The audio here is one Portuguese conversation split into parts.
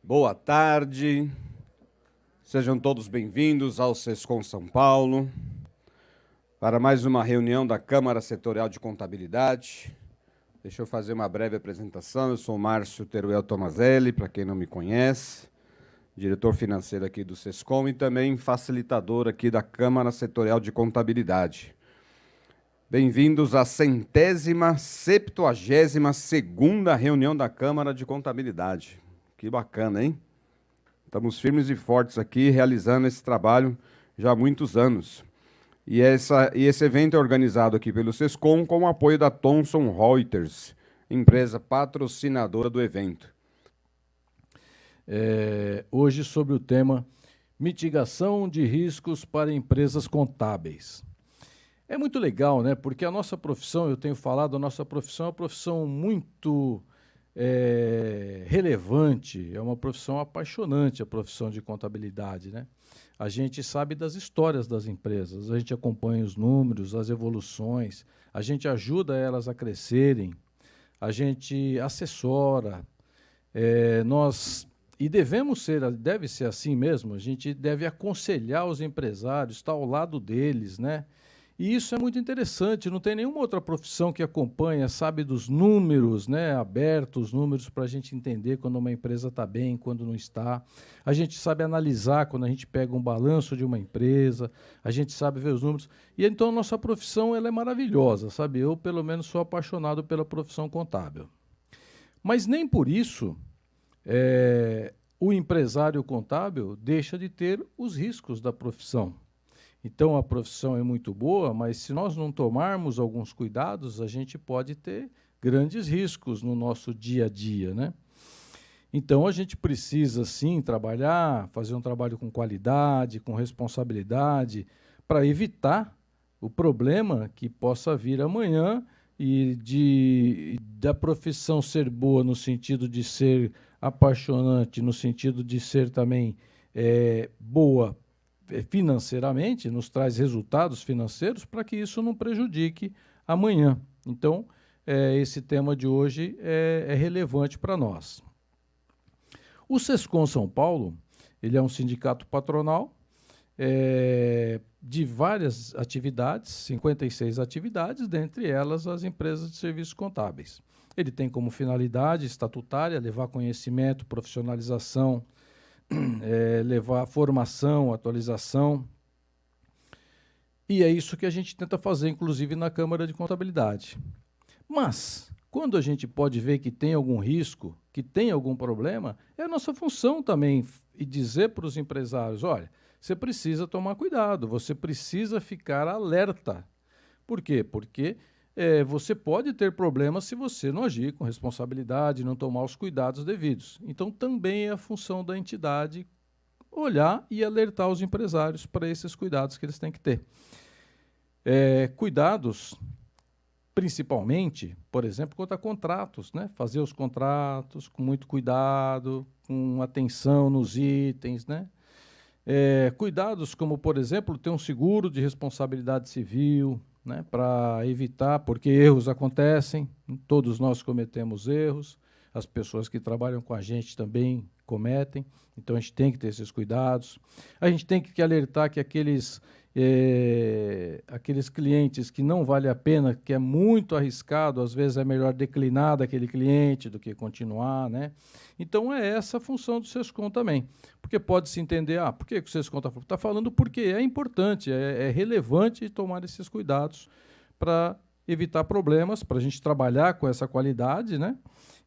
Boa tarde, sejam todos bem-vindos ao Sescom São Paulo, para mais uma reunião da Câmara Setorial de Contabilidade. Deixa eu fazer uma breve apresentação. Eu sou Márcio Teruel Tomazelli, para quem não me conhece, diretor financeiro aqui do Sescom e também facilitador aqui da Câmara Setorial de Contabilidade. Bem-vindos à 172ª reunião da Câmara de Contabilidade. Que bacana, hein? Estamos firmes e fortes aqui, realizando esse trabalho já há muitos anos. E esse evento é organizado aqui pelo Sescom com o apoio da Thomson Reuters, empresa patrocinadora do evento. Hoje sobre o tema mitigação de riscos para empresas contábeis. É muito legal, né? Porque a nossa profissão, eu tenho falado, a nossa profissão é uma profissão muito relevante, é uma profissão apaixonante, a profissão de contabilidade, né? A gente sabe das histórias das empresas, a gente acompanha os números, as evoluções, a gente ajuda elas a crescerem, a gente assessora, e deve ser assim mesmo, a gente deve aconselhar os empresários, estar ao lado deles, né? E isso é muito interessante, não tem nenhuma outra profissão que acompanha, sabe dos números, né, abertos, os números para a gente entender quando uma empresa está bem, quando não está. A gente sabe analisar quando a gente pega um balanço de uma empresa, a gente sabe ver os números. E então a nossa profissão ela é maravilhosa, sabe? Eu, pelo menos, sou apaixonado pela profissão contábil. Mas nem por isso o empresário contábil deixa de ter os riscos da profissão. Então, a profissão é muito boa, mas se nós não tomarmos alguns cuidados, a gente pode ter grandes riscos no nosso dia a dia, né? Então, a gente precisa, sim, trabalhar, fazer um trabalho com qualidade, com responsabilidade, para evitar o problema que possa vir amanhã e da profissão ser boa no sentido de ser apaixonante, no sentido de ser também boa financeiramente, nos traz resultados financeiros para que isso não prejudique amanhã. Então, esse tema de hoje é relevante para nós. O Sescom São Paulo, ele é um sindicato patronal de várias atividades, 56 atividades, dentre elas as empresas de serviços contábeis. Ele tem como finalidade estatutária levar conhecimento, profissionalização, levar formação, atualização. E é isso que a gente tenta fazer, inclusive, na Câmara de Contabilidade. Mas, quando a gente pode ver que tem algum risco, que tem algum problema, é a nossa função também e dizer para os empresários, olha, você precisa tomar cuidado, você precisa ficar alerta. Por quê? Porque você pode ter problemas se você não agir com responsabilidade, não tomar os cuidados devidos. Então, também é a função da entidade olhar e alertar os empresários para esses cuidados que eles têm que ter. Cuidados, principalmente, por exemplo, quanto a contratos, né? Fazer os contratos com muito cuidado, com atenção nos itens, né? Cuidados como, por exemplo, ter um seguro de responsabilidade civil, né, para evitar, porque erros acontecem, todos nós cometemos erros, as pessoas que trabalham com a gente também cometem, então a gente tem que ter esses cuidados. A gente tem que alertar que aqueles clientes que não vale a pena, que é muito arriscado, às vezes é melhor declinar daquele cliente do que continuar, né? Então é essa a função do Sescom também, porque pode-se entender, por que o Sescom está falando? Porque é importante, é relevante tomar esses cuidados para evitar problemas, para a gente trabalhar com essa qualidade, né?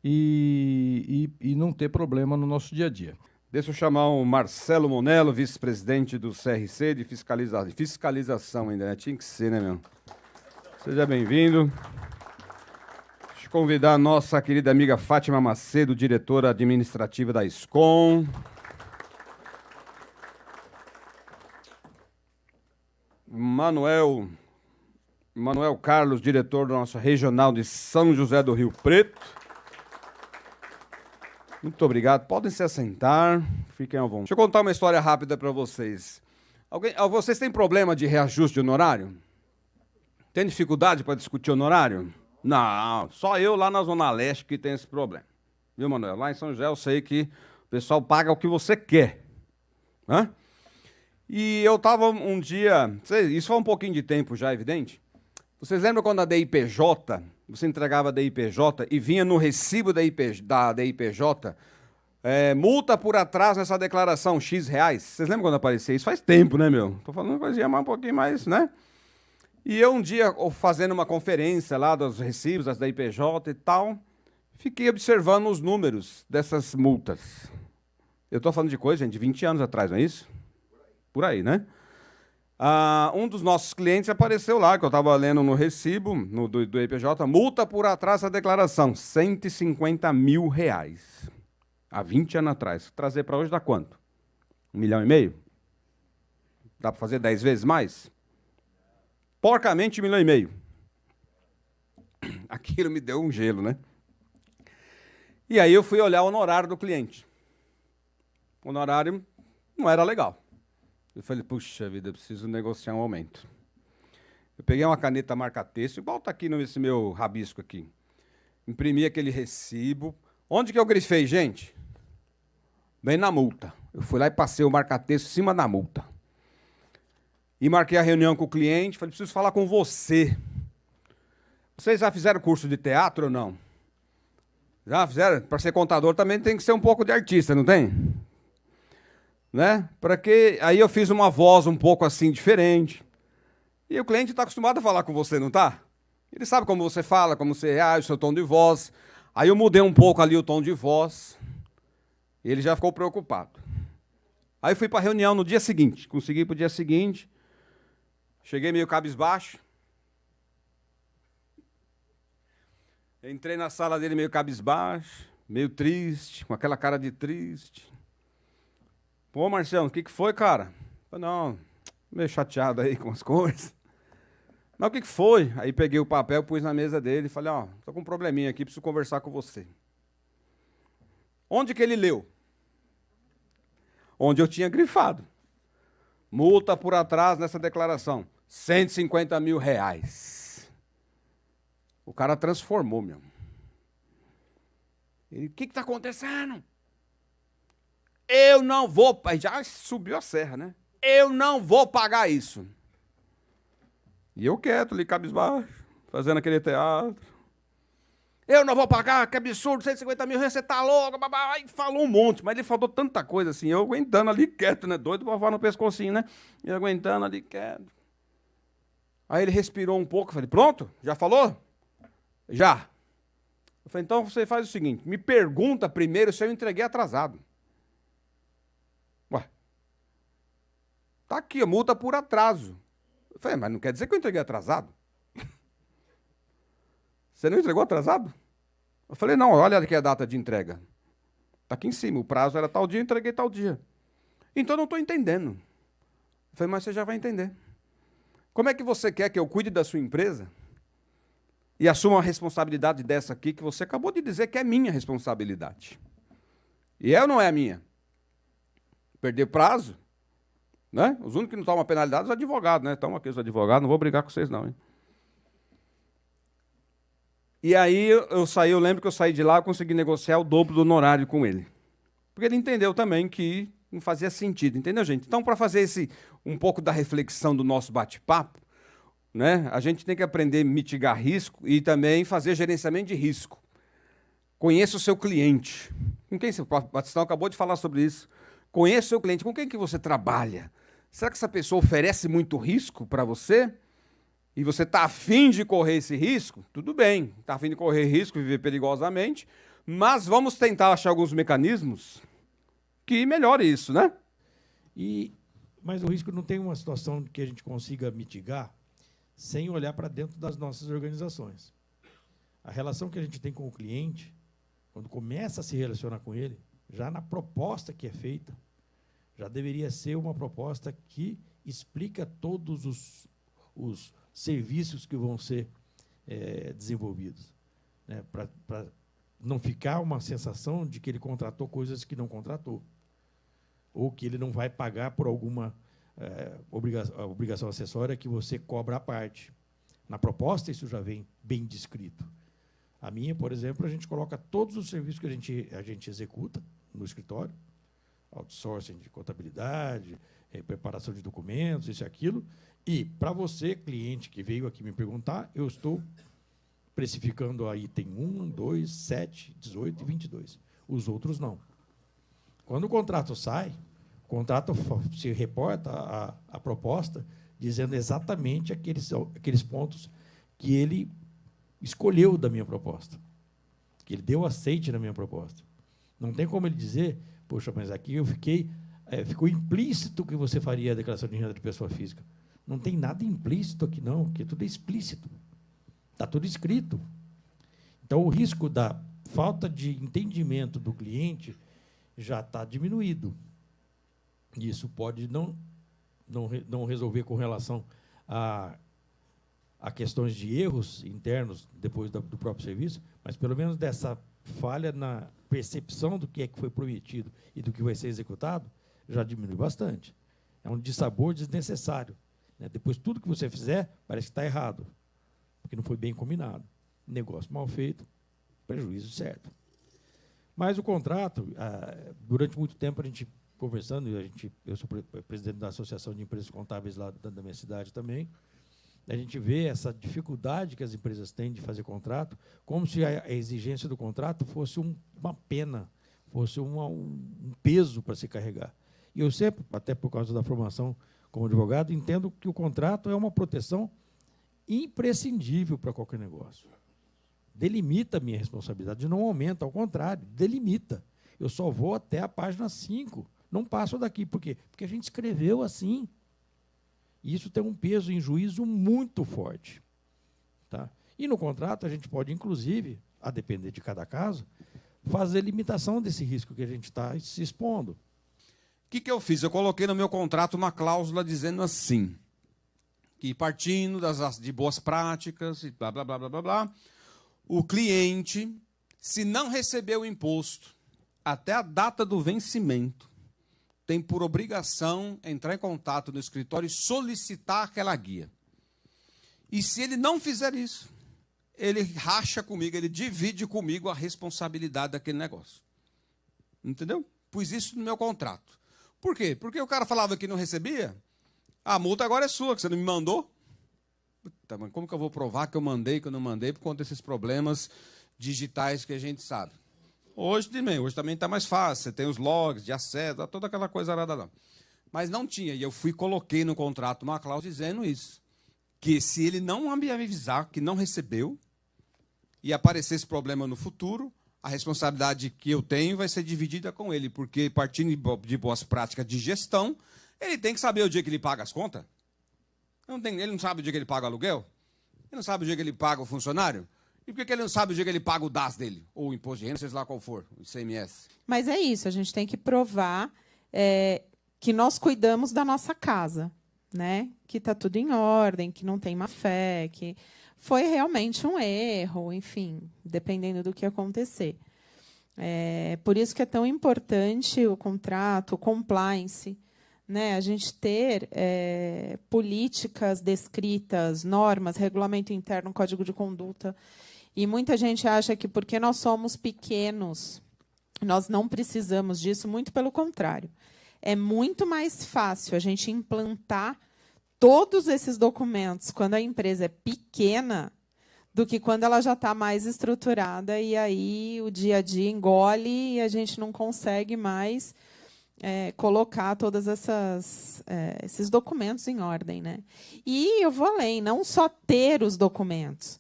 E não ter problema no nosso dia a dia. Deixa eu chamar o Marcelo Monello, vice-presidente do CRC de fiscalização ainda, né? Tinha que ser, né, meu? Seja bem-vindo. Deixa eu convidar a nossa querida amiga Fátima Macedo, diretora administrativa da SCOM. Manuel Carlos, diretor da nossa regional de São José do Rio Preto. Muito obrigado. Podem se assentar. Fiquem à vontade. Deixa eu contar uma história rápida para vocês. Vocês têm problema de reajuste de honorário? Tem dificuldade para discutir honorário? Não, só eu lá na Zona Leste que tem esse problema. Viu, Manuel? Lá em São José eu sei que O pessoal paga o que você quer. Né? E eu estava um dia... Isso foi um pouquinho de tempo já, evidente. Vocês lembram quando a DIPJ, você entregava a DIPJ e vinha no recibo da DIPJ, multa por atraso nessa declaração, X reais? Vocês lembram quando aparecia isso? Faz tempo, né, meu? Tô falando uma coisinha mais um pouquinho mais, né? E eu um dia, fazendo uma conferência lá dos recibos, das DIPJ e tal, fiquei observando os números dessas multas. Eu estou falando de coisa, gente, de 20 anos atrás, não é isso? Por aí, né? Um dos nossos clientes apareceu lá, que eu estava lendo no recibo do IPJ, multa por atraso da declaração, R$150 mil. Há 20 anos atrás. Trazer para hoje dá quanto? 1,5 milhão? Dá para fazer 10 vezes mais? Porcamente, 1,5 milhão. Aquilo me deu um gelo, né? E aí eu fui olhar o honorário do cliente. O honorário não era legal. Eu falei, puxa vida, eu preciso negociar um aumento. Eu peguei uma caneta marca-texto, igual está aqui nesse meu rabisco aqui. Imprimi aquele recibo. Onde que eu grifei, gente? Bem na multa. Eu fui lá e passei o marca-texto em cima da multa. E marquei a reunião com o cliente, falei, preciso falar com você. Vocês já fizeram curso de teatro ou não? Já fizeram? Para ser contador também tem que ser um pouco de artista, não tem? Né? Para que aí eu fiz uma voz um pouco assim diferente. E o cliente está acostumado a falar com você, não está? Ele sabe como você fala, como você reage, o seu tom de voz. Aí eu mudei um pouco ali o tom de voz. E ele já ficou preocupado. Aí eu fui para a reunião no dia seguinte. Consegui para o dia seguinte. Cheguei meio cabisbaixo. Entrei na sala dele meio cabisbaixo, meio triste, com aquela cara de triste. Pô, Marcião, o que foi, cara? Eu, não, meio chateado aí com as coisas. Mas o que foi? Aí peguei o papel, pus na mesa dele e falei, ó, tô com um probleminha aqui, preciso conversar com você. Onde que ele leu? Onde eu tinha grifado. Multa por atraso nessa declaração, R$150 mil. O cara transformou, meu. Ele, o que está acontecendo? Eu não vou... Já subiu a serra, né? Eu não vou pagar isso. E eu quieto ali, cabisbaixo, fazendo aquele teatro. Eu não vou pagar, que absurdo, R$150 mil, você tá louco, babá. Aí falou um monte, mas ele falou tanta coisa assim, eu aguentando ali quieto, né? Doido pra falar no pescocinho, né? E aguentando ali quieto. Aí ele respirou um pouco, falei, pronto? Já falou? Já. Eu falei, então você faz o seguinte, me pergunta primeiro se eu entreguei atrasado. Ué. Tá aqui, a multa por atraso. Eu falei, mas não quer dizer que eu entreguei atrasado? Você não entregou atrasado? Eu falei, não, olha aqui a data de entrega. Está aqui em cima, o prazo era tal dia, eu entreguei tal dia. Então eu não estou entendendo. Eu falei, mas você já vai entender. Como é que você quer que eu cuide da sua empresa e assuma uma responsabilidade dessa aqui que você acabou de dizer que é minha responsabilidade? E é ou não é a minha? Perder prazo? Né? Os únicos que não tomam penalidade são os advogados, né? Estão aqui os advogados, não vou brigar com vocês não, hein? E aí eu lembro que eu saí de lá e consegui negociar o dobro do honorário com ele. Porque ele entendeu também que não fazia sentido, entendeu, gente? Então, para fazer um pouco da reflexão do nosso bate-papo, né, a gente tem que aprender a mitigar risco e também fazer gerenciamento de risco. Conheça o seu cliente. Com quem o Batistão acabou de falar sobre isso. Conheça o seu cliente. Com quem que você trabalha? Será que essa pessoa oferece muito risco para você? E você está afim de correr esse risco? Tudo bem, está afim de correr risco, viver perigosamente, mas vamos tentar achar alguns mecanismos que melhore isso, né? Mas o risco não tem uma situação que a gente consiga mitigar sem olhar para dentro das nossas organizações. A relação que a gente tem com o cliente, quando começa a se relacionar com ele, já na proposta que é feita, já deveria ser uma proposta que explica todos os serviços que vão ser desenvolvidos, né, para não ficar uma sensação de que ele contratou coisas que não contratou, ou que ele não vai pagar por alguma obrigação acessória que você cobra à parte. Na proposta, isso já vem bem descrito. A minha, por exemplo, a gente coloca todos os serviços que a gente executa, no escritório, outsourcing de contabilidade, preparação de documentos, isso e aquilo. E, para você, cliente que veio aqui me perguntar, eu estou precificando a item 1, 2, 7, 18 e 22. Os outros não. Quando o contrato sai, o contrato se reporta a proposta dizendo exatamente aqueles pontos que ele escolheu da minha proposta, que ele deu aceite na minha proposta. Não tem como ele dizer, poxa, mas aqui eu ficou implícito que você faria a declaração de renda de pessoa física. Não tem nada implícito aqui, não, porque tudo é explícito. Está tudo escrito. Então, o risco da falta de entendimento do cliente já está diminuído. E isso pode não resolver com relação a questões de erros internos depois do próprio serviço, mas, pelo menos, dessa falha na percepção do que é que foi prometido e do que vai ser executado, já diminui bastante. É um dissabor desnecessário. Né? Depois, tudo que você fizer parece que está errado, porque não foi bem combinado. Negócio mal feito, prejuízo certo. Mas o contrato, durante muito tempo, a gente conversando, eu sou presidente da Associação de Empresas Contábeis lá da minha cidade também, a gente vê essa dificuldade que as empresas têm de fazer contrato, como se a exigência do contrato fosse uma pena, fosse um peso para se carregar. E eu sempre, até por causa da formação como advogado, entendo que o contrato é uma proteção imprescindível para qualquer negócio. Delimita a minha responsabilidade, não aumenta, ao contrário, delimita. Eu só vou até a página 5, não passo daqui. Por quê? Porque a gente escreveu assim. E isso tem um peso em juízo muito forte. Tá? E no contrato a gente pode, inclusive, a depender de cada caso, fazer limitação desse risco que a gente está se expondo. O que eu fiz? Eu coloquei no meu contrato uma cláusula dizendo assim, que partindo de boas práticas e blá, blá, blá, blá, blá, blá, o cliente, se não receber o imposto até a data do vencimento, tem por obrigação entrar em contato no escritório e solicitar aquela guia. E se ele não fizer isso, ele racha comigo, ele divide comigo a responsabilidade daquele negócio. Entendeu? Pus isso no meu contrato. Por quê? Porque o cara falava que não recebia, a multa agora é sua, que você não me mandou. Puta, mas como que eu vou provar que eu mandei, que eu não mandei, por conta desses problemas digitais que a gente sabe? Hoje também está mais fácil, você tem os logs de acesso, toda aquela coisa lá. Mas não tinha, e eu coloquei no contrato uma cláusula dizendo isso, que se ele não me avisar que não recebeu, e aparecer esse problema no futuro, a responsabilidade que eu tenho vai ser dividida com ele, porque partindo de boas práticas de gestão, ele tem que saber o dia que ele paga as contas. Ele não sabe o dia que ele paga o aluguel? Ele não sabe o dia que ele paga o funcionário? E por que ele não sabe o dia que ele paga o DAS dele? Ou o imposto de renda, seja lá qual for, o ICMS? Mas é isso, a gente tem que provar que nós cuidamos da nossa casa, né? Que está tudo em ordem, que não tem má fé, que foi realmente um erro, enfim, dependendo do que acontecer. Por isso que é tão importante o contrato, o compliance, né? A gente ter políticas descritas, normas, regulamento interno, código de conduta. E muita gente acha que porque nós somos pequenos, nós não precisamos disso, muito pelo contrário. É muito mais fácil a gente implantar todos esses documentos quando a empresa é pequena do que quando ela já está mais estruturada e aí o dia a dia engole e a gente não consegue mais colocar todos esses documentos em ordem, né? E eu vou além, não só ter os documentos,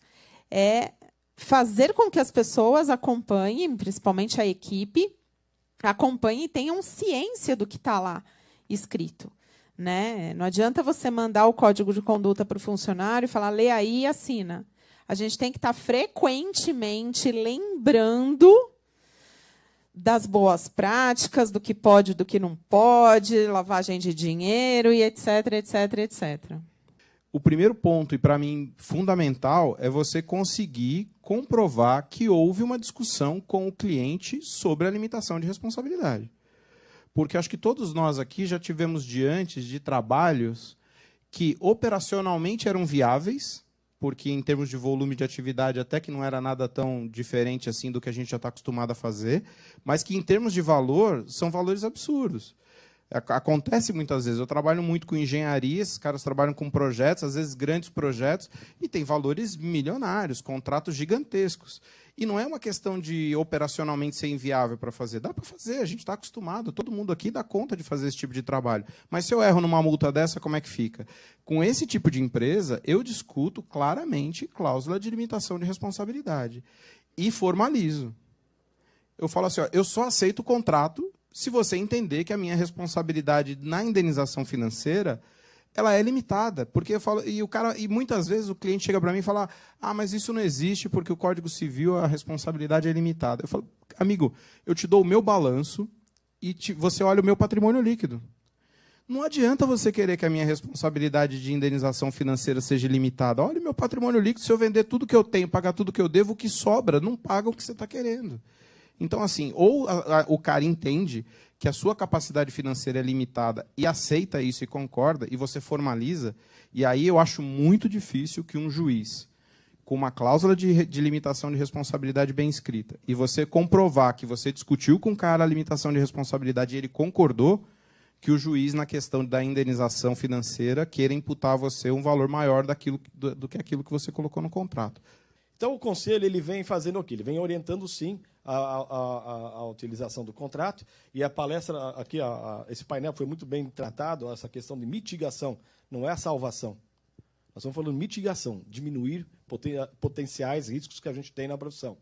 fazer com que as pessoas acompanhem, principalmente a equipe, acompanhem e tenham ciência do que está lá escrito. Né? Não adianta você mandar o código de conduta para o funcionário e falar, lê aí e assina. A gente tem que estar frequentemente lembrando das boas práticas, do que pode e do que não pode, lavagem de dinheiro e etc, etc, etc. O primeiro ponto, e para mim fundamental, é você conseguir comprovar que houve uma discussão com o cliente sobre a limitação de responsabilidade. Porque acho que todos nós aqui já tivemos diante de trabalhos que operacionalmente eram viáveis, porque em termos de volume de atividade até que não era nada tão diferente assim do que a gente já está acostumado a fazer, mas que em termos de valor são valores absurdos. Acontece muitas vezes. Eu trabalho muito com engenharia, esses caras trabalham com projetos, às vezes grandes projetos, e tem valores milionários, contratos gigantescos. E não é uma questão de operacionalmente ser inviável para fazer. Dá para fazer, a gente está acostumado, todo mundo aqui dá conta de fazer esse tipo de trabalho. Mas se eu erro numa multa dessa, como é que fica? Com esse tipo de empresa, eu discuto claramente cláusula de limitação de responsabilidade. E formalizo. Eu falo assim, ó, eu só aceito o contrato se você entender que a minha responsabilidade na indenização financeira ela é limitada, porque eu falo e muitas vezes o cliente chega para mim e fala: "Ah, mas isso não existe porque o Código Civil a responsabilidade é limitada". Eu falo: "Amigo, eu te dou o meu balanço e você olha o meu patrimônio líquido. Não adianta você querer que a minha responsabilidade de indenização financeira seja limitada. Olha o meu patrimônio líquido, se eu vender tudo que eu tenho, pagar tudo que eu devo, o que sobra não paga o que você está querendo". Então, assim, ou o cara entende que a sua capacidade financeira é limitada e aceita isso e concorda, e você formaliza, e aí eu acho muito difícil que um juiz, com uma cláusula de limitação de responsabilidade bem escrita, e você comprovar que você discutiu com o cara a limitação de responsabilidade e ele concordou, que o juiz, na questão da indenização financeira, queira imputar a você um valor maior do que aquilo que você colocou no contrato. Então, o conselho ele vem fazendo o quê? Ele vem orientando, sim, a utilização do contrato. E a palestra aqui, esse painel foi muito bem tratado, essa questão de mitigação, não é a salvação. Nós estamos falando de mitigação, diminuir potenciais riscos que a gente tem na profissão.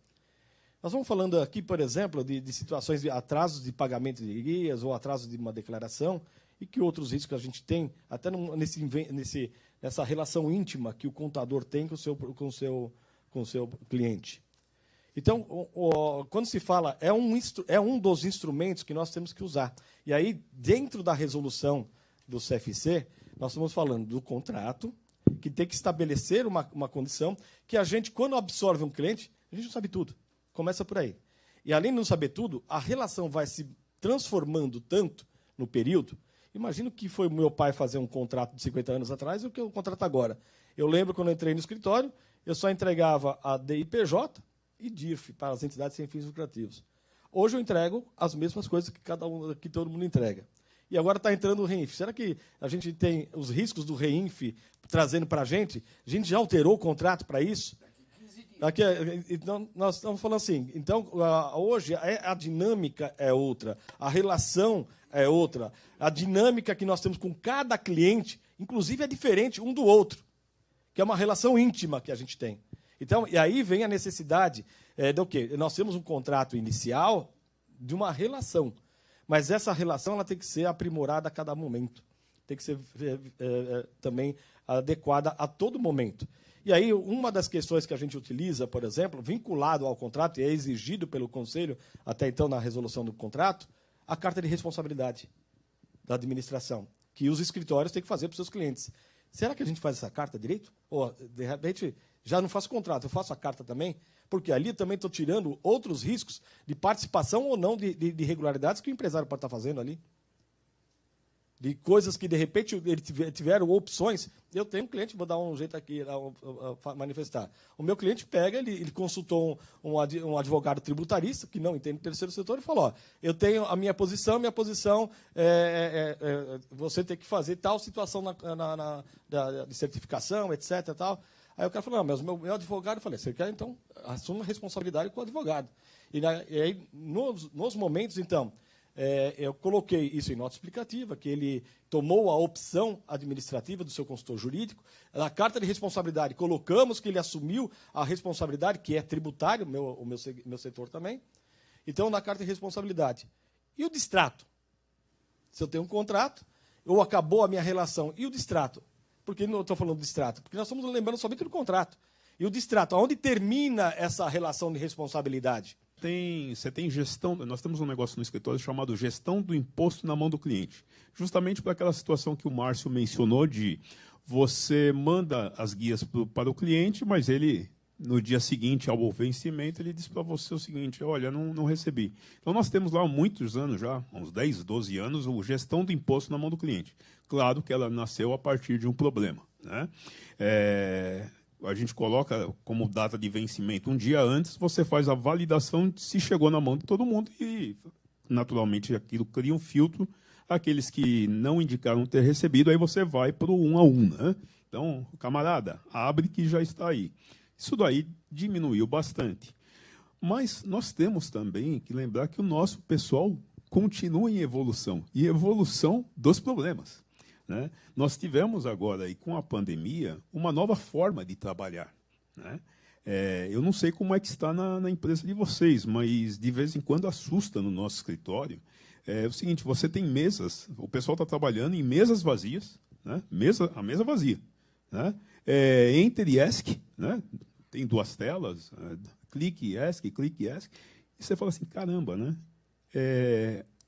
Nós estamos falando aqui, por exemplo, de situações de atrasos de pagamento de guias ou atraso de uma declaração e que outros riscos que a gente tem, até nessa relação íntima que o contador tem com o seu cliente. Então, quando se fala, é um dos instrumentos que nós temos que usar. E aí, dentro da resolução do CFC, nós estamos falando do contrato, que tem que estabelecer uma condição que a gente, quando absorve um cliente, a gente não sabe tudo. Começa por aí. E além de não saber tudo, a relação vai se transformando tanto no período. Imagino que foi o meu pai fazer um contrato de 50 anos atrás e o que é o contrato agora. Eu lembro quando eu entrei no escritório, eu só entregava a DIPJ e DIRF para as entidades sem fins lucrativos. Hoje eu entrego as mesmas coisas que todo mundo entrega. E agora está entrando o REINF. Será que a gente tem os riscos do REINF trazendo para a gente? A gente já alterou o contrato para isso? Então, nós estamos falando assim, então, hoje a dinâmica é outra, a relação é outra, a dinâmica que nós temos com cada cliente, inclusive, é diferente um do outro, que é uma relação íntima que a gente tem. Então, e aí vem a necessidade do quê? Nós temos um contrato inicial de uma relação, mas essa relação ela tem que ser aprimorada a cada momento, tem que ser também adequada a todo momento. E aí, uma das questões que a gente utiliza, por exemplo, vinculado ao contrato, e é exigido pelo Conselho, até então, na resolução do contrato, a carta de responsabilidade da administração, que os escritórios têm que fazer para os seus clientes. Será que a gente faz essa carta direito? Ou, de repente, já não faço contrato, eu faço a carta também? Porque ali também estou tirando outros riscos de participação ou não de irregularidades que o empresário pode estar fazendo ali. De coisas que, de repente, ele tiveram opções. Eu tenho um cliente, vou dar um jeito aqui a manifestar. O meu cliente pega, ele consultou um advogado tributarista, que não entende terceiro setor, e falou: ó, eu tenho a minha posição você tem que fazer tal situação de certificação, etc. Tal. Aí o cara falou: não, mas o meu advogado, eu falei: você quer, então, assuma a responsabilidade com o advogado. E aí, nos momentos, então, eu coloquei isso em nota explicativa, que ele tomou a opção administrativa do seu consultor jurídico. Na carta de responsabilidade, colocamos que ele assumiu a responsabilidade, que é tributário, o meu setor também. Então, na carta de responsabilidade. E o distrato? Se eu tenho um contrato, ou acabou a minha relação, e o distrato? Por que não estou falando do distrato? Porque nós estamos lembrando somente do contrato. E o distrato, aonde termina essa relação de responsabilidade? Você tem gestão, nós temos um negócio no escritório chamado gestão do imposto na mão do cliente. Justamente por aquela situação que o Márcio mencionou de você manda as guias para o cliente, mas ele, no dia seguinte ao vencimento, ele diz para você o seguinte: olha, não recebi. Então nós temos lá há muitos anos já, uns 10, 12 anos, o gestão do imposto na mão do cliente. Claro que ela nasceu a partir de um problema, né? a gente coloca como data de vencimento um dia antes, você faz a validação de se chegou na mão de todo mundo e, naturalmente, aquilo cria um filtro. Aqueles que não indicaram ter recebido, aí você vai para o 1 a 1. Né? Então, camarada, abre que já está aí. Isso daí diminuiu bastante. Mas nós temos também que lembrar que o nosso pessoal continua em evolução, e evolução dos problemas. Né? Nós tivemos agora, aí, com a pandemia, uma nova forma de trabalhar. Né? Eu não sei como é que está na empresa de vocês, mas de vez em quando assusta no nosso escritório. É o seguinte, você tem mesas, o pessoal está trabalhando em mesas vazias, né? A mesa vazia. Né? Enter e ESC, né? Tem 2 telas, clique e ESC, e você fala assim, caramba, né?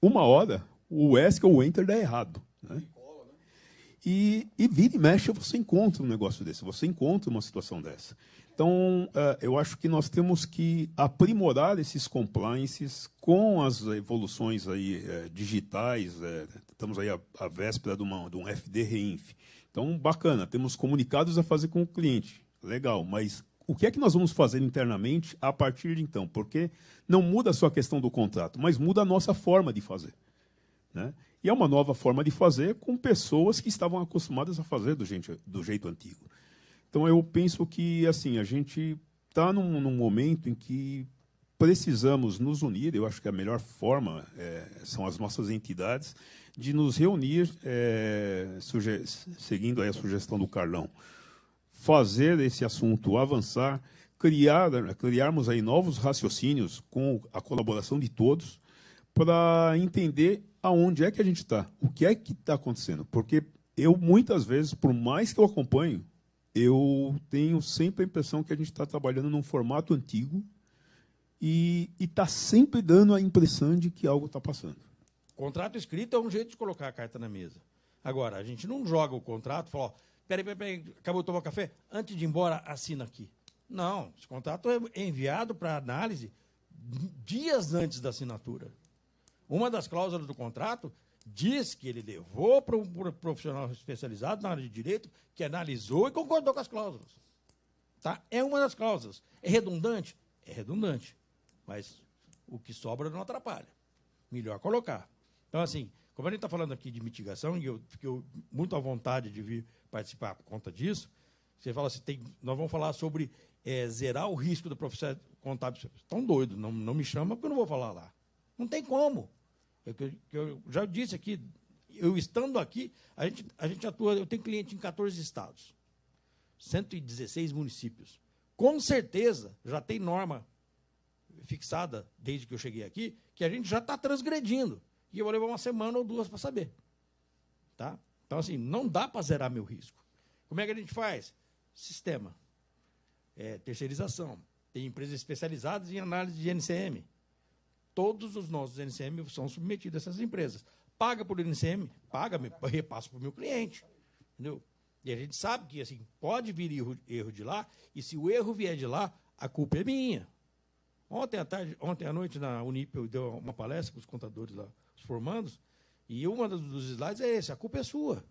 1 hora, o ESC ou o Enter dá errado. Né? E vira e mexe, você encontra um negócio desse, você encontra uma situação dessa. Então, eu acho que nós temos que aprimorar esses compliances com as evoluções aí, digitais. Estamos aí à véspera de um FD Reinf. Então, bacana, temos comunicados a fazer com o cliente. Legal, mas o que é que nós vamos fazer internamente a partir de então? Porque não muda só a questão do contrato, mas muda a nossa forma de fazer. Né? E é uma nova forma de fazer com pessoas que estavam acostumadas a fazer do jeito antigo. Então, eu penso que assim, a gente está num momento em que precisamos nos unir. Eu acho que a melhor forma são as nossas entidades de nos reunir, seguindo aí a sugestão do Carlão, fazer esse assunto avançar, criarmos aí novos raciocínios com a colaboração de todos para entender aonde é que a gente está, o que é que está acontecendo. Porque eu, muitas vezes, por mais que eu acompanho, eu tenho sempre a impressão que a gente está trabalhando num formato antigo e está sempre dando a impressão de que algo está passando. Contrato escrito é um jeito de colocar a carta na mesa. Agora, a gente não joga o contrato e fala, ó, peraí, acabou de tomar café? Antes de ir embora, assina aqui. Não, esse contrato é enviado para análise dias antes da assinatura. Uma das cláusulas do contrato diz que ele levou para um profissional especializado na área de direito, que analisou e concordou com as cláusulas. Tá? É uma das cláusulas. É redundante? É redundante. Mas o que sobra não atrapalha. Melhor colocar. Então, assim, como a gente está falando aqui de mitigação, e eu fiquei muito à vontade de vir participar por conta disso, você fala assim, nós vamos falar sobre zerar o risco do profissional contábil. Estão doidos, não me chama porque eu não vou falar lá. Não tem como. Eu já disse aqui, eu estando aqui, a gente atua, eu tenho cliente em 14 estados, 116 municípios. Com certeza, já tem norma fixada, desde que eu cheguei aqui, que a gente já está transgredindo. E eu vou levar 1 semana ou 2 para saber. Tá? Então, assim, não dá para zerar meu risco. Como é que a gente faz? Sistema. Terceirização. Tem empresas especializadas em análise de NCM. Todos os nossos NCM são submetidos a essas empresas. Paga por NCM? Paga, repasso para o meu cliente. Entendeu? E a gente sabe que assim, pode vir erro de lá, e se o erro vier de lá, a culpa é minha. Ontem à noite, na Unip, eu dei uma palestra para os contadores lá, os formandos, e um dos slides é esse, a culpa é sua.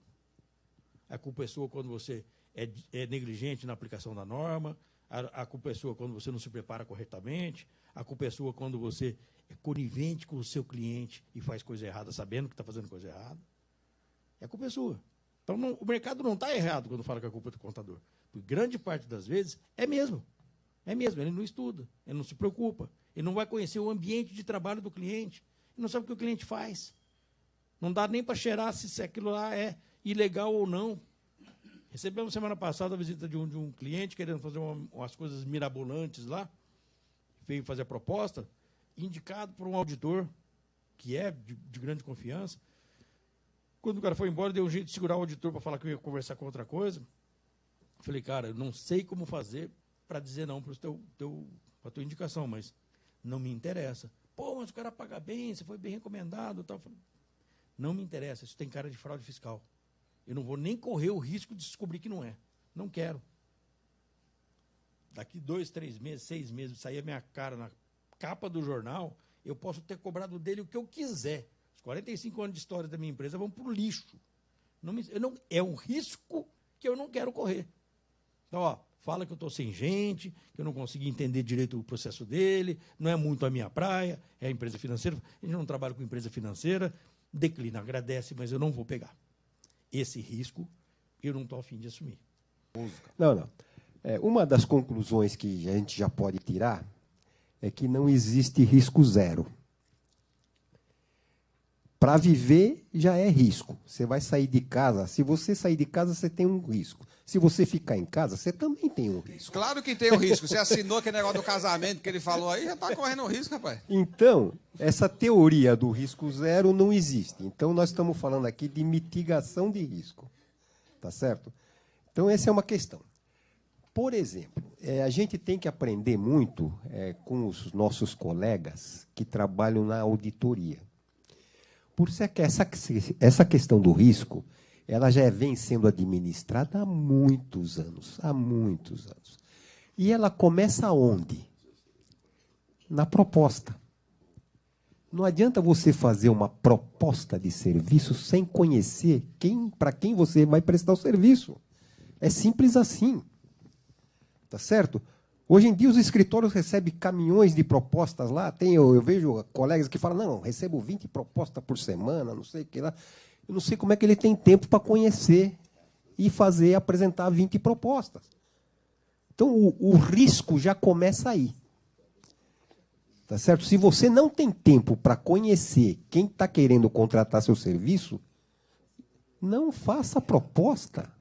A culpa é sua quando você é negligente na aplicação da norma, a culpa é sua quando você não se prepara corretamente, a culpa é sua quando você é conivente com o seu cliente e faz coisa errada, sabendo que está fazendo coisa errada. A culpa é sua. Então, o mercado não está errado quando fala que a culpa é do contador. Porque grande parte das vezes é mesmo. É mesmo. Ele não estuda, ele não se preocupa, ele não vai conhecer o ambiente de trabalho do cliente, ele não sabe o que o cliente faz. Não dá nem para cheirar se aquilo lá é ilegal ou não. Recebemos semana passada a visita de um cliente querendo fazer umas coisas mirabolantes lá, veio fazer a proposta, indicado por um auditor, que é de grande confiança. Quando o cara foi embora, deu um jeito de segurar o auditor para falar que eu ia conversar com outra coisa. Falei, cara, eu não sei como fazer para dizer não para a tua indicação, mas não me interessa. Pô, mas o cara paga bem, você foi bem recomendado. Tal. Falei, não me interessa, isso tem cara de fraude fiscal. Eu não vou nem correr o risco de descobrir que não é. Não quero. Daqui 2, 3 meses, 6 meses, sair a minha cara na capa do jornal, eu posso ter cobrado dele o que eu quiser. Os 45 anos de história da minha empresa vão para o lixo. É um risco que eu não quero correr. Então, fala que eu estou sem gente, que eu não consegui entender direito o processo dele, não é muito a minha praia, é a empresa financeira, a gente não trabalha com empresa financeira, declina, agradece, mas eu não vou pegar. Esse risco eu não estou a fim de assumir. Não. Uma das conclusões que a gente já pode tirar é que não existe risco zero. Para viver já é risco. Você vai sair de casa, se você sair de casa, você tem um risco. Se você ficar em casa, você também tem um risco. Claro que tem o risco. Você assinou aquele negócio do casamento que ele falou aí, já está correndo risco, rapaz. Então, essa teoria do risco zero não existe. Então, nós estamos falando aqui de mitigação de risco. Tá certo? Então, essa é uma questão. Por exemplo, a gente tem que aprender muito com os nossos colegas que trabalham na auditoria. Por isso é que essa questão do risco, ela já vem sendo administrada há muitos anos. E ela começa onde? Na proposta. Não adianta você fazer uma proposta de serviço sem conhecer para quem você vai prestar o serviço. É simples assim. Tá certo? Hoje em dia os escritórios recebem caminhões de propostas lá. Eu vejo colegas que falam, não, recebo 20 propostas por semana, não sei o que lá. Eu não sei como é que ele tem tempo para conhecer e apresentar 20 propostas. Então, o risco já começa aí. Tá certo? Se você não tem tempo para conhecer quem está querendo contratar seu serviço, não faça proposta.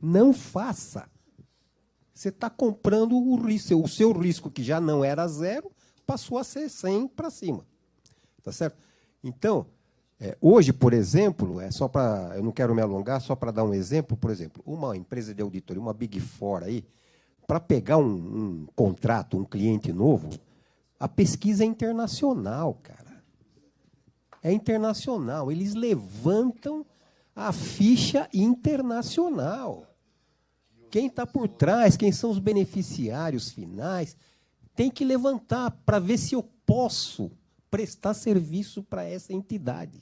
Não faça. Você está comprando o risco. O seu risco, que já não era zero, passou a ser 100 para cima. Tá certo? Então, hoje, por exemplo, eu não quero me alongar, só para dar um exemplo, por exemplo, uma empresa de auditoria, uma Big Four aí, para pegar um contrato, um cliente novo, a pesquisa é internacional, cara. É internacional. Eles levantam a ficha internacional. Quem está por trás, quem são os beneficiários finais, tem que levantar para ver se eu posso prestar serviço para essa entidade.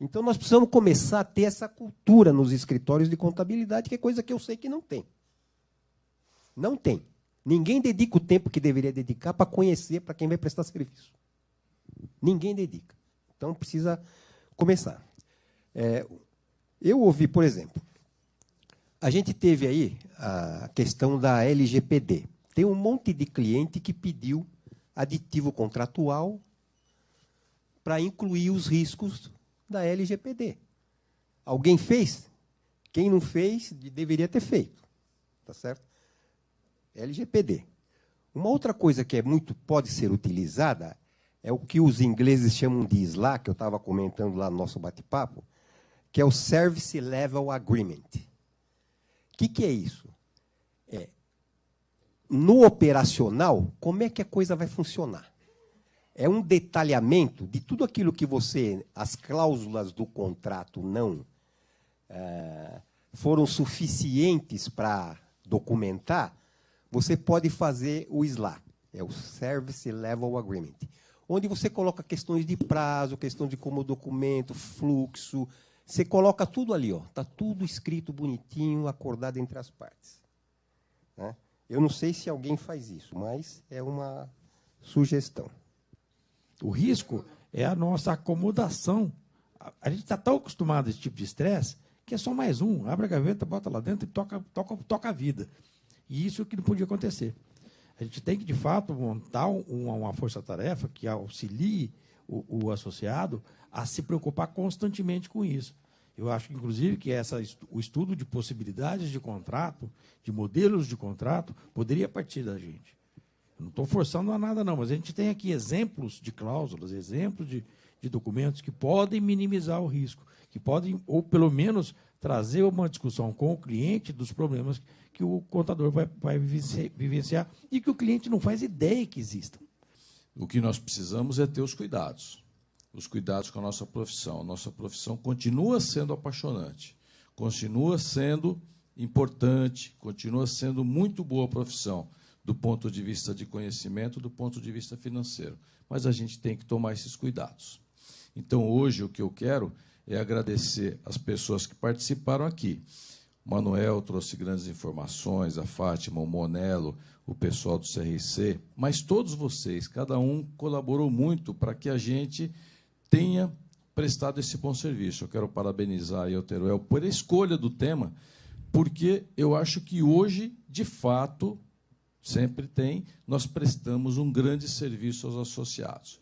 Então, nós precisamos começar a ter essa cultura nos escritórios de contabilidade, que é coisa que eu sei que não tem. Não tem. Ninguém dedica o tempo que deveria dedicar para conhecer para quem vai prestar serviço. Ninguém dedica. Então, precisa começar. Eu ouvi, por exemplo, a gente teve aí a questão da LGPD. Tem um monte de cliente que pediu aditivo contratual para incluir os riscos da LGPD. Alguém fez? Quem não fez, deveria ter feito. Tá certo? LGPD. Uma outra coisa que pode ser utilizada é o que os ingleses chamam de SLA, que eu estava comentando lá no nosso bate-papo, que é o Service Level Agreement. O que é isso? No operacional, como é que a coisa vai funcionar? É um detalhamento de tudo aquilo que as cláusulas do contrato não foram suficientes para documentar, você pode fazer o SLA, é o Service Level Agreement, onde você coloca questões de prazo, questão de como o documento, fluxo, você coloca tudo ali, está tudo escrito bonitinho, acordado entre as partes. Né? Eu não sei se alguém faz isso, mas é uma sugestão. O risco é a nossa acomodação. A gente está tão acostumado a esse tipo de estresse que é só mais um. Abre a gaveta, bota lá dentro e toca a vida. E isso é o que não podia acontecer. A gente tem que, de fato, montar uma força-tarefa que auxilie o associado a se preocupar constantemente com isso. Eu acho, inclusive, que o estudo de possibilidades de contrato, de modelos de contrato, poderia partir da gente. Eu não estou forçando a nada, não, mas a gente tem aqui exemplos de cláusulas, exemplos de documentos que podem minimizar o risco, que podem, ou pelo menos, trazer uma discussão com o cliente dos problemas que o contador vai vivenciar e que o cliente não faz ideia que existam. O que nós precisamos é ter os cuidados com a nossa profissão. A nossa profissão continua sendo apaixonante, continua sendo importante, continua sendo muito boa profissão, do ponto de vista de conhecimento, do ponto de vista financeiro. Mas a gente tem que tomar esses cuidados. Então, hoje, o que eu quero é agradecer as pessoas que participaram aqui. O Manuel trouxe grandes informações, a Fátima, o Monelo, o pessoal do CRC, mas todos vocês, cada um colaborou muito para que a gente tenha prestado esse bom serviço. Eu quero parabenizar aí o Teruel por a escolha do tema, porque eu acho que hoje, de fato, sempre nós prestamos um grande serviço aos associados.